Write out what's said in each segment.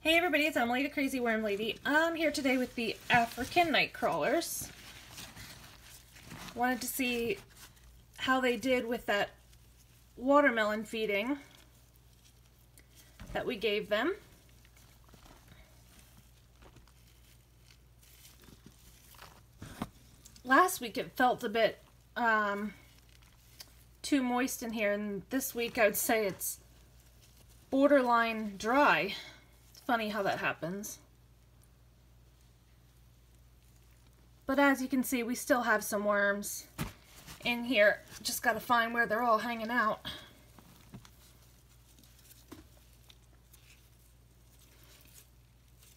Hey everybody, it's Emily, the Crazy Worm Lady. I'm here today with the African night crawlers. Wanted to see how they did with that watermelon feeding that we gave them. Last week it felt a bit too moist in here, and this week I would say it's borderline dry. Funny how that happens. But as you can see, we still have some worms in here. Just gotta find where they're all hanging out.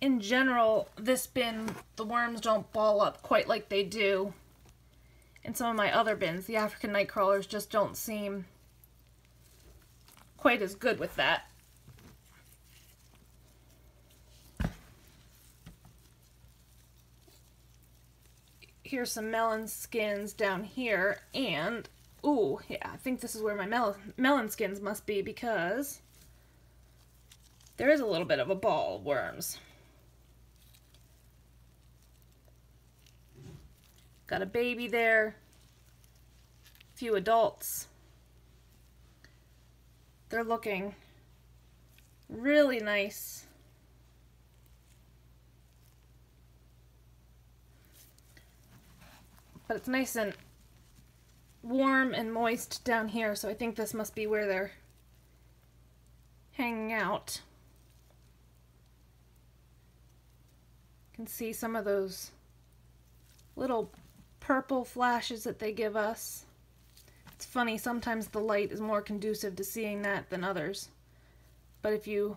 In general, this bin, the worms don't ball up quite like they do in some of my other bins. The African night crawlers just don't seem quite as good with that. Here's some melon skins down here, and ooh, yeah, I think this is where my melon skins must be, because there is a little bit of a ball of worms. Got a baby there, a few adults. They're looking really nice. But it's nice and warm and moist down here, so I think this must be where they're hanging out. You can see some of those little purple flashes that they give us. It's funny, sometimes the light is more conducive to seeing that than others. But if you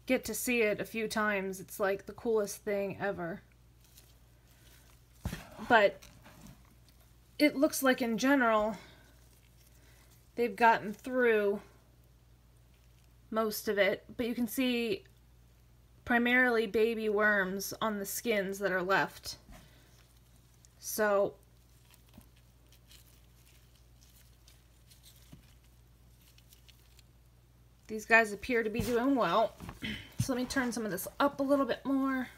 get to see it a few times, it's like the coolest thing ever. But it looks like in general they've gotten through most of it, but you can see primarily baby worms on the skins that are left. So these guys appear to be doing well. So let me turn some of this up a little bit more.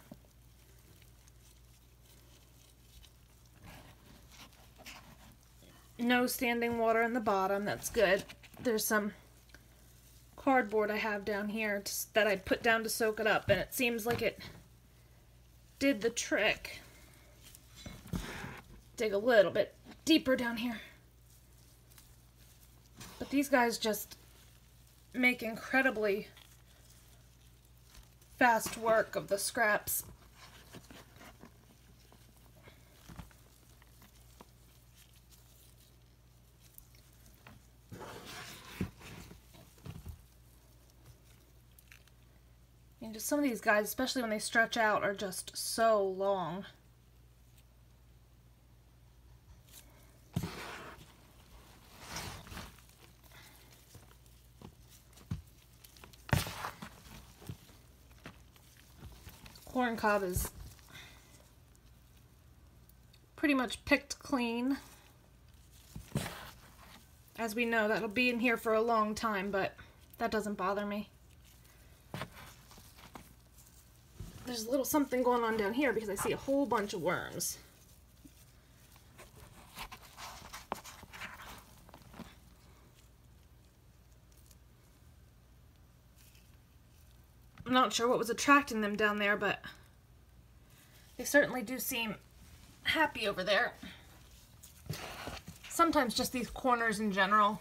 No standing water in the bottom, that's good. There's some cardboard I have down here that I put down to soak it up, and it seems like it did the trick. Dig a little bit deeper down here. But these guys just make incredibly fast work of the scraps. And just some of these guys, especially when they stretch out, are just so long. Corn cob is pretty much picked clean. As we know, that'll be in here for a long time, but that doesn't bother me. There's a little something going on down here because I see a whole bunch of worms. I'm not sure what was attracting them down there, but they certainly do seem happy over there. Sometimes just these corners in general,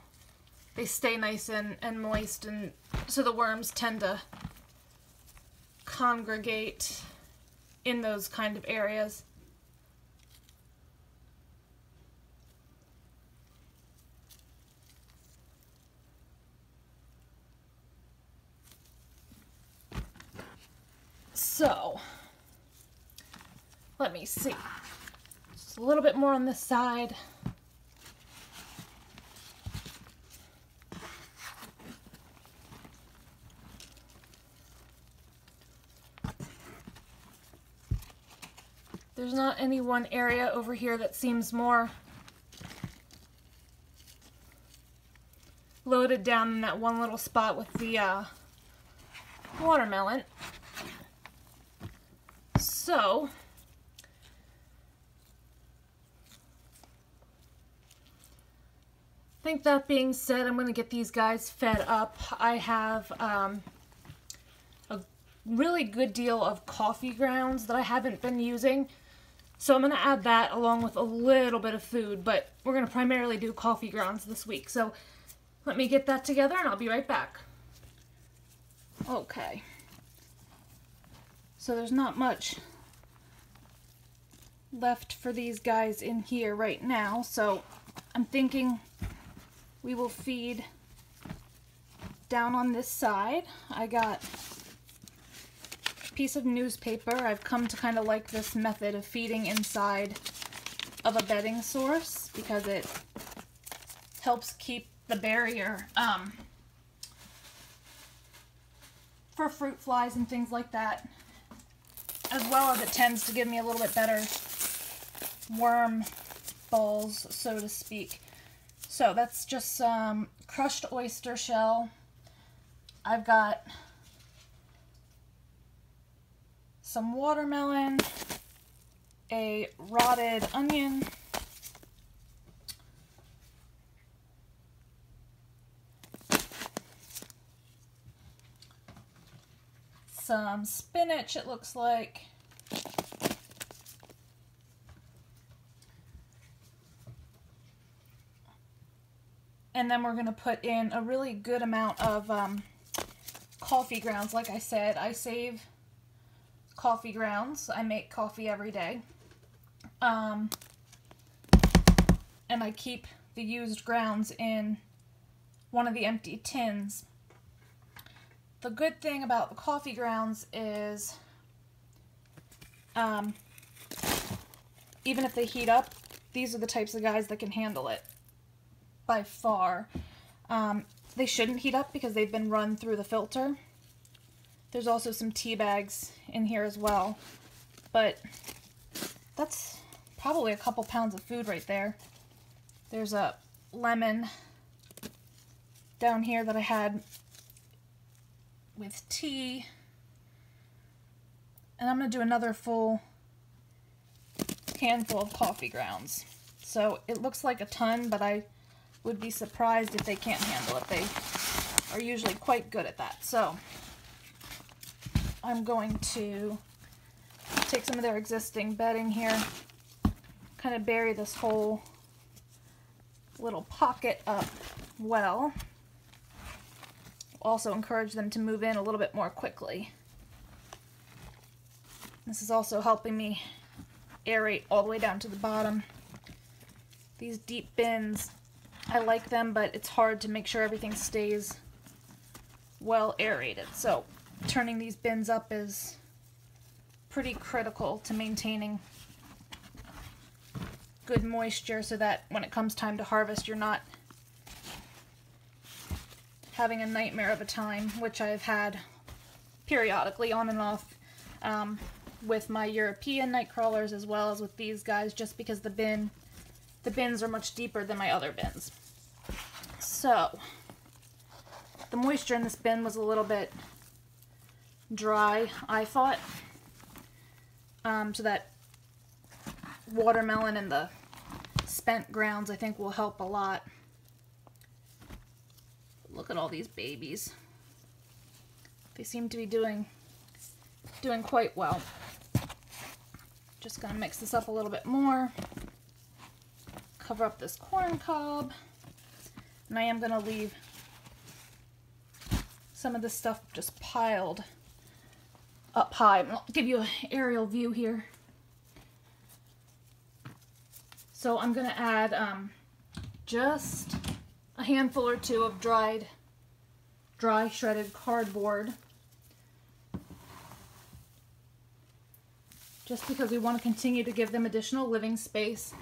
they stay nice and moist, and so the worms tend to congregate in those kind of areas. So, let me see. Just a little bit more on this side. There's not any one area over here that seems more loaded down in that one little spot with the watermelon. So I think that being said, I'm going to get these guys fed up. I have a really good deal of coffee grounds that I haven't been using. So I'm going to add that along with a little bit of food, but we're going to primarily do coffee grounds this week. So let me get that together and I'll be right back. Okay. So there's not much left for these guys in here right now. So I'm thinking we will feed down on this side. I got a piece of newspaper. I've come to kind of like this method of feeding inside of a bedding source because it helps keep the barrier for fruit flies and things like that, as well as it tends to give me a little bit better worm balls, so to speak. So that's just some crushed oyster shell. I've got some watermelon, a rotted onion, some spinach, it looks like, and then we're going to put in a really good amount of coffee grounds. Like I said, I save coffee grounds. I make coffee every day. And I keep the used grounds in one of the empty tins. The good thing about the coffee grounds is even if they heat up, these are the types of guys that can handle it. By far. They shouldn't heat up because they've been run through the filter. There's also some tea bags in here as well, but that's probably a couple pounds of food right there. There's a lemon down here that I had with tea, and I'm going to do another full handful of coffee grounds. So it looks like a ton, but I would be surprised if they can't handle it. They are usually quite good at that. So I'm going to take some of their existing bedding here, kind of bury this whole little pocket up well. Also encourage them to move in a little bit more quickly. This is also helping me aerate all the way down to the bottom. These deep bins, I like them, but it's hard to make sure everything stays well aerated. So turning these bins up is pretty critical to maintaining good moisture so that when it comes time to harvest, you're not having a nightmare of a time, which I've had periodically on and off with my European night crawlers as well as with these guys, just because the bins are much deeper than my other bins. So the moisture in this bin was a little bit dry, I thought, so that watermelon and the spent grounds I think will help a lot. Look at all these babies. They seem to be doing quite well. Just gonna mix this up a little bit more. Cover up this corn cob. And I am gonna leave some of this stuff just piled up high. I'll give you an aerial view here. So I'm gonna add just a handful or two of dry shredded cardboard, just because we want to continue to give them additional living space,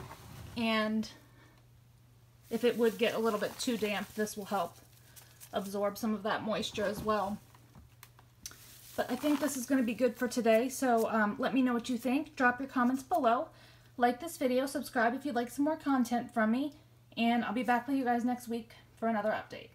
and if it would get a little bit too damp, this will help absorb some of that moisture as well. But I think this is going to be good for today, so let me know what you think. Drop your comments below. Like this video, subscribe if you'd like some more content from me, and I'll be back with you guys next week for another update.